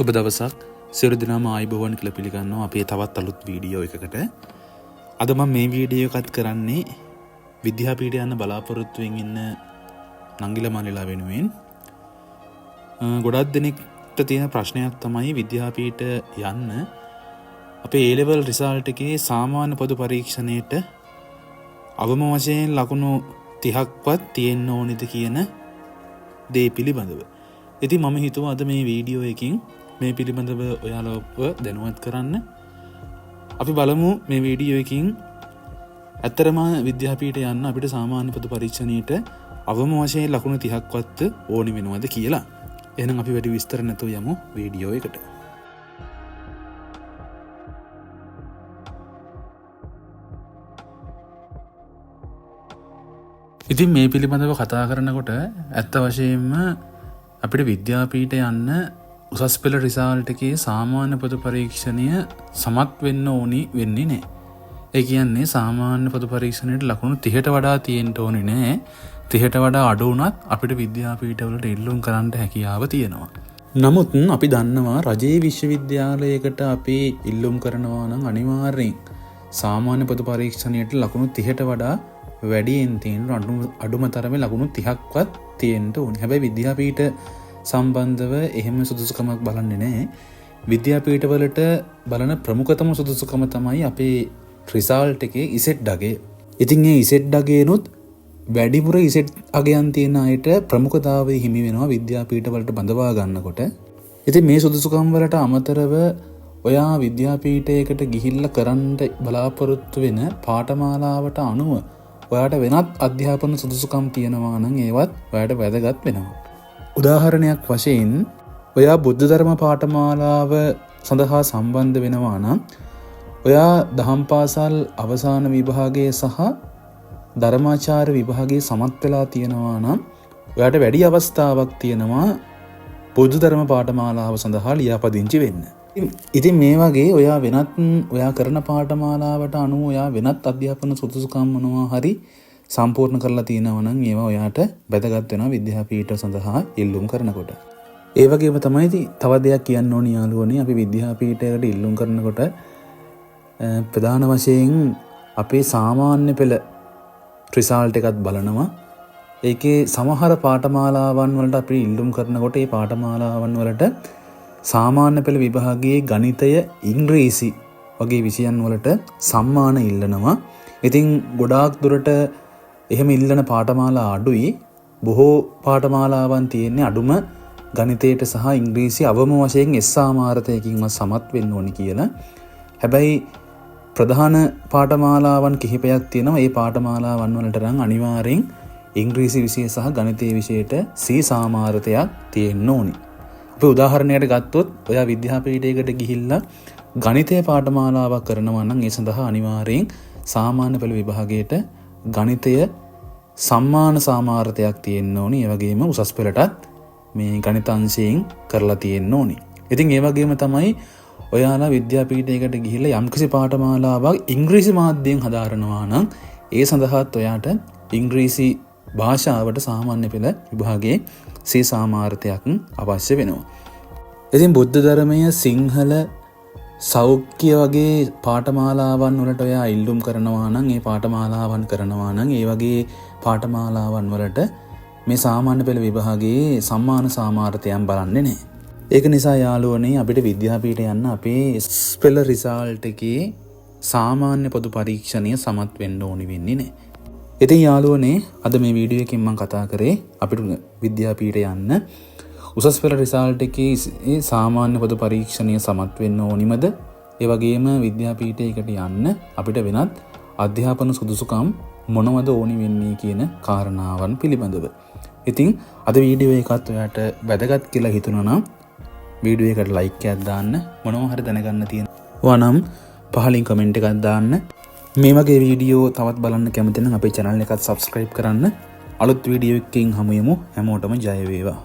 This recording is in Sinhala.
සුබ දවසක් සියලු දෙනාම ආයුබෝවන් කියලා පිළිගන්නවා අපේ තවත් අලුත් වීඩියෝ එකකට. අද මම මේ වීඩියෝ එකත් කරන්නේ විද්‍යාපීඨ යන බලාපොරොත්තුවෙන් ඉන්න නංගිලා මල්ලිලා වෙනුවෙන්. ගොඩක් දෙනෙක්ට තියෙන ප්‍රශ්නයක් තමයි විද්‍යාපීඨ යන්න අපේ A level result එකේ සාමාන්‍ය පොදු පරීක්ෂණයට අවම වශයෙන් ලකුණු 30ක්වත් තියෙන්න ඕනේද කියන දේ පිළිබඳව. ඉතින් මම හිතුවා අද මේ වීඩියෝ එකකින් මේ පිළිබඳව ඔයාලව දැනුවත් කරන්න. අපි බලමු මේ වීඩියෝ එකකින් ඇත්තරම විද්‍යාපීඨ යන්න අපිට සාමාන්‍ය පොදු පරීක්ෂණයට අවම වශයෙන් ලකුණු 30ක්වත් ඕනි වෙනවද කියලා. එහෙනම් අපි වැඩි විස්තර නැතුව යමු වීඩියෝ එකට. ඉතින් මේ පිළිබඳව කතා කරනකොට ඇත්ත වශයෙන්ම අපිට විද්‍යාපීඨ යන්න උසස් පෙළ රිසල්ට් එකේ සාමාන්‍ය පොදු පරීක්ෂණය සමත් වෙන්න ඕනි වෙන්නේ නැහැ. ඒ කියන්නේ සාමාන්‍ය පොදු පරීක්ෂණයට ලකුණු 30ට වඩා තියෙන්න ඕනේ නැහැ. 30ට වඩා අඩු වුණත් අපිට විද්‍යාපීඨ වලට ඉල්ලුම් කරන්න හැකියාව තියෙනවා. නමුත් අපි දන්නවා රජයේ විශ්වවිද්‍යාලයකට අපි ඉල්ලුම් කරනවා නම් අනිවාර්යෙන් සාමාන්‍ය පොදු පරීක්ෂණයට ලකුණු 30ට වඩා වැඩියෙන් තියෙන අඩුම තරමේ ලකුණු 30ක්වත් තියෙන්න ඕනේ. හැබැයි විද්‍යාපීඨ සම්බන්ධව එහෙම සුදුසුකමක් බලන්නේ නැහැ. විද්‍යාපීඨ වලට බලන ප්‍රමුඛතම සුදුසුකම තමයි අපේ රිසල්ට් එකේ ඉසෙට් අගය. ඉතින් මේ ඉසෙට් අගයනොත් වැඩිපුර ඉසෙට් අගයන් තියෙන අයට ප්‍රමුඛතාවය හිමි වෙනවා විද්‍යාපීඨ වලට බඳවා ගන්නකොට. ඉතින් මේ සුදුසුකම් වලට අමතරව ඔයා විද්‍යාපීඨයකට ගිහිල්ලා කරන්න බලාපොරොත්තු වෙන පාඨමාලාවට අනුව ඔයාට වෙනත් අධ්‍යාපන සුදුසුකම් තියෙනවා නම් ඒවත් ඔයාට වැදගත් වෙනවා. උදාහරණයක් වශයෙන් ඔයා බුද්ධ ධර්ම පාඨමාලාව සඳහා සම්බන්ධ වෙනවා නම් ඔයා දහම් පාසල් අවසාන විභාගයේ සහ ධර්මාචාර්ය විභාගයේ සමත් වෙලා තියෙනවා නම් ඔයාට වැඩි අවස්ථාවක් තියෙනවා බුද්ධ ධර්ම පාඨමාලාව සඳහා ලියාපදිංචි වෙන්න. ඉතින් මේ වගේ ඔයා කරන පාඨමාලාවට අනුව ඔයා වෙනත් අධ්‍යාපන සුදුසුකම් මොනවා හරි සම්පූර්ණ කරලා තියෙනවා නම් ඒවා ඔයාට වැදගත් වෙනවා විද්‍යාපීඨ සඳහා ඉල්ලුම් කරනකොට. ඒ වගේම තමයි තව දෙයක් කියන්න ඕනි යාළුවනේ අපි විද්‍යාපීඨයකට ඉල්ලුම් කරනකොට ප්‍රධාන වශයෙන් අපේ සාමාන්‍ය පෙළ රිසල්ට් එකත් බලනවා. ඒකේ සමහර පාඨමාලාවන් වලට අපි ඉල්ලුම් කරනකොට ඒ පාඨමාලාවන් වලට සාමාන්‍ය පෙළ විභාගයේ ගණිතය ඉංග්‍රීසි වගේ විෂයන් වලට සම්මාන ඉල්ලනවා. ඉතින් ගොඩාක් දුරට එහෙම ඉල්ලන පාඨමාලා අඩුයි. බොහෝ පාඨමාලාවන් තියෙන්නේ අඩුම ගණිතයට සහ ඉංග්‍රීසි අවම වශයෙන් S සාමාර්ථයකින්වත් සමත් වෙන්න ඕනි කියලා. හැබැයි ප්‍රධාන පාඨමාලාවන් කිහිපයක් තියෙනවා. ඒ පාඨමාලාවන් වලට නම් අනිවාර්යෙන් ඉංග්‍රීසි විෂය සහ ගණිතයේ විෂයට C සාමාර්ථයක් තියෙන්න ඕනි. අපි උදාහරණයකට ගත්තොත් ඔයා විද්‍යාපීඨයකට ගිහිල්ලා ගණිතය පාඨමාලාවක් කරනවා නම් ඒ සඳහා අනිවාර්යෙන් සාමාන්‍ය පෙළ විභාගයට ගණිතය සම්මාන සාමාර්ථයක් තියෙන්න ඕනි. ඒ වගේම උසස් පෙළටත් මේ ගණිත අංශයෙන් කරලා තියෙන්න ඕනි. ඉතින් ඒ වගේම තමයි ඔයාලා විද්‍යාපීඨයකට ගිහිල්ලා යම්කිසි පාඨමාලාවක් ඉංග්‍රීසි මාධ්‍යයෙන් හදාරනවා නම් ඒ සඳහාත් ඔයාට ඉංග්‍රීසි භාෂාවට සාමාන්‍ය පෙළ විභාගයේ C සාමාර්ථයක් අවශ්‍ය වෙනවා. ඉතින් බුද්ධ ධර්මය සිංහල සෞඛ්‍ය වගේ පාඨමාලාවන් වලට ඔයා ඉල්ලුම් කරනවා නම් ඒ පාඨමාලාවන් කරනවා නම් ඒ වගේ පාඨමාලාවන් වලට මේ සාමාන්‍ය පෙළ විභාගයේ සම්මාන සාමාර්ථයන් බලන්නේ නැහැ. ඒක නිසා යාළුවනේ අපිට විද්‍යාපීඨ යන්න අපේ පෙළ රිසල්ට් එකේ සාමාන්‍ය පොදු පරීක්ෂණය සමත් වෙන්න ඕනි වෙන්නේ නැහැ. ඉතින් යාළුවනේ අද මේ වීඩියෝ එකෙන් මම කතා කරේ අපිට විද්‍යාපීඨ යන්න උසස් පෙළ රිසල්ට් එකේ සාමාන්‍ය පොදු පරීක්ෂණය සමත් වෙන්න ඕනිමද? ඒ වගේම විද්‍යාපීඨයකට යන්න අපිට වෙනත් අධ්‍යාපන සුදුසුකම් මොනවද ඕනි වෙන්නේ කියන කාරණාවන් පිළිබඳව. ඉතින් අද වීඩියෝ එකත් ඔයාට වැදගත් කියලා හිතුණා නම් වීඩියෝ එකට ලයික් එකක් දාන්න. මොනවා හරි දැනගන්න තියෙනවා නම් පහලින් කමෙන්ට් එකක් දාන්න. මේ වගේ වීඩියෝ තවත් බලන්න කැමති නම් අපේ channel එකත් subscribe කරන්න. අලුත් වීඩියෝ එකකින් හමු යමු. හැමෝටම ජය වේවා.